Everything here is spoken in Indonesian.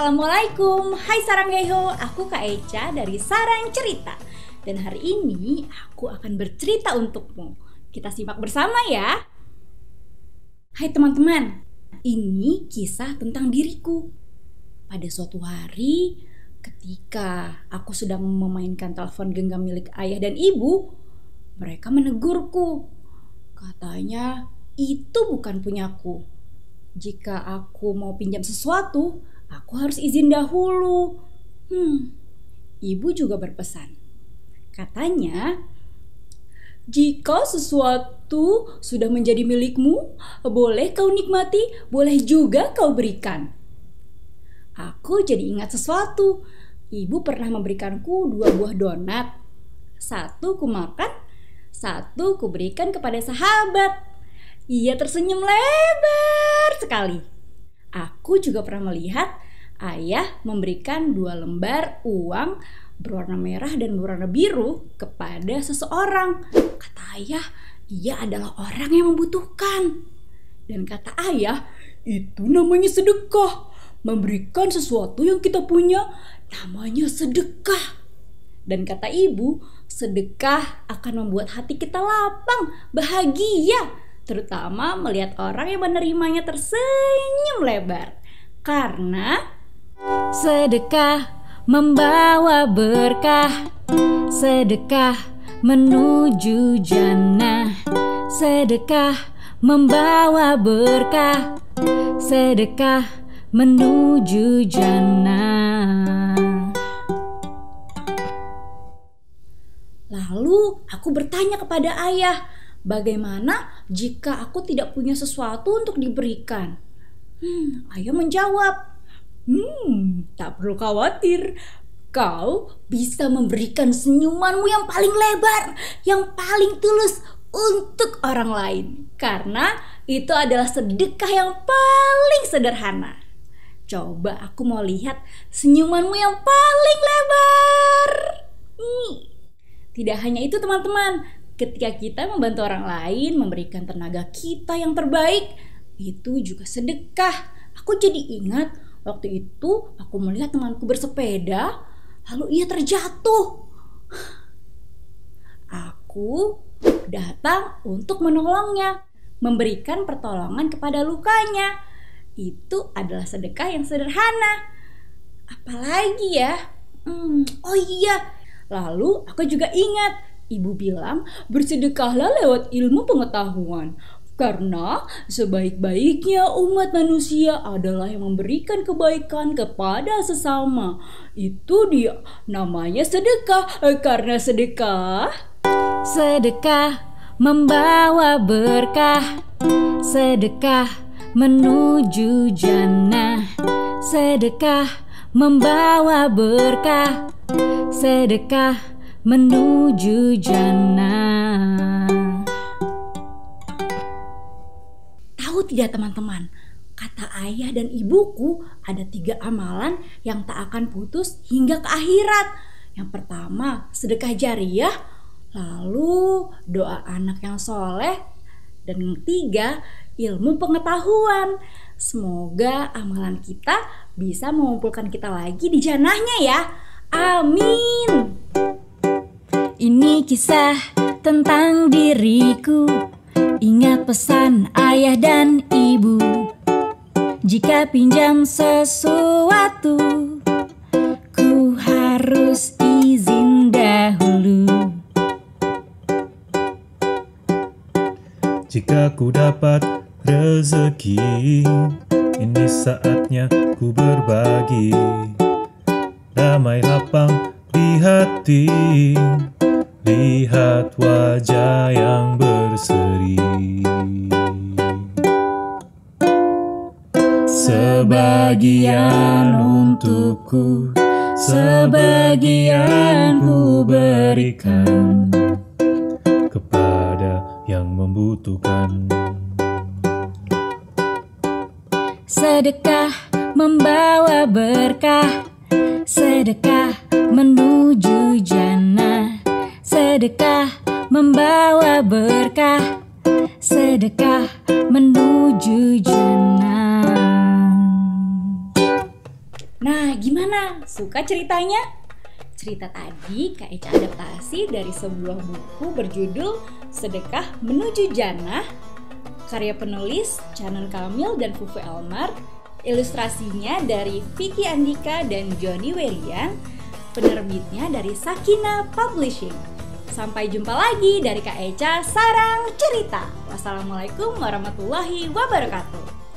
Assalamualaikum, hai Sarangheho, aku Kak Eca dari Sarang Cerita. Dan hari ini aku akan bercerita untukmu. Kita simak bersama ya. Hai teman-teman, ini kisah tentang diriku. Pada suatu hari, ketika aku sedang memainkan telepon genggam milik ayah dan ibu, mereka menegurku. Katanya, itu bukan punyaku. Jika aku mau pinjam sesuatu, aku harus izin dahulu. Ibu juga berpesan. Katanya, jika sesuatu sudah menjadi milikmu, boleh kau nikmati, boleh juga kau berikan. Aku jadi ingat sesuatu. Ibu pernah memberikanku 2 buah donat. 1 kumakan, 1 kuberikan kepada sahabat. Ia tersenyum lebar sekali. Aku juga pernah melihat ayah memberikan 2 lembar uang berwarna merah dan berwarna biru kepada seseorang. Kata ayah, ia adalah orang yang membutuhkan. Dan kata ayah, itu namanya sedekah. Memberikan sesuatu yang kita punya namanya sedekah. Dan kata ibu, sedekah akan membuat hati kita lapang, bahagia. Terutama melihat orang yang menerimanya tersenyum lebar. Karena sedekah membawa berkah, sedekah menuju jannah, sedekah membawa berkah, sedekah menuju jannah. Lalu aku bertanya kepada ayah, bagaimana jika aku tidak punya sesuatu untuk diberikan? Ayah menjawab, tak perlu khawatir. Kau bisa memberikan senyumanmu yang paling lebar, yang paling tulus untuk orang lain. Karena itu adalah sedekah yang paling sederhana. Coba aku mau lihat senyumanmu yang paling lebar. Tidak hanya itu teman-teman, ketika kita membantu orang lain, memberikan tenaga kita yang terbaik, itu juga sedekah. Aku jadi ingat waktu itu aku melihat temanku bersepeda, lalu ia terjatuh. Aku datang untuk menolongnya, memberikan pertolongan kepada lukanya. Itu adalah sedekah yang sederhana. Apalagi ya? Oh iya, lalu aku juga ingat ibu bilang bersedekahlah lewat ilmu pengetahuan. Karena sebaik-baiknya umat manusia adalah yang memberikan kebaikan kepada sesama. Itu dia namanya sedekah. Karena sedekah membawa berkah, sedekah menuju jannah, sedekah membawa berkah, sedekah menuju jannah. Tahu tidak teman-teman, kata ayah dan ibuku ada 3 amalan yang tak akan putus hingga ke akhirat. Yang pertama sedekah jariah, lalu doa anak yang soleh, dan yang ketiga ilmu pengetahuan. Semoga amalan kita bisa mengumpulkan kita lagi di jannahnya ya. Amin. Ini kisah tentang diriku. Ingat pesan ayah dan ibu. Jika pinjam sesuatu, ku harus izin dahulu. Jika ku dapat rezeki, ini saatnya ku berbagi. Damai lapang di hati, lihat wajah yang berseri. Sebagian untukku, sebagian ku berikan kepada yang membutuhkan. Sedekah membawa berkah, sedekah menuju jannah, sedekah membawa berkah, sedekah menuju jannah. Nah, gimana? Suka ceritanya? Cerita tadi Kak Eca adaptasi dari sebuah buku berjudul Sedekah Menuju Jannah, karya penulis Canon Kamil dan Fufu Elmar, ilustrasinya dari Vicky Andika dan Joni Werian, penerbitnya dari Sakina Publishing. Sampai jumpa lagi dari Kak Eca Sarang Cerita. Wassalamualaikum warahmatullahi wabarakatuh.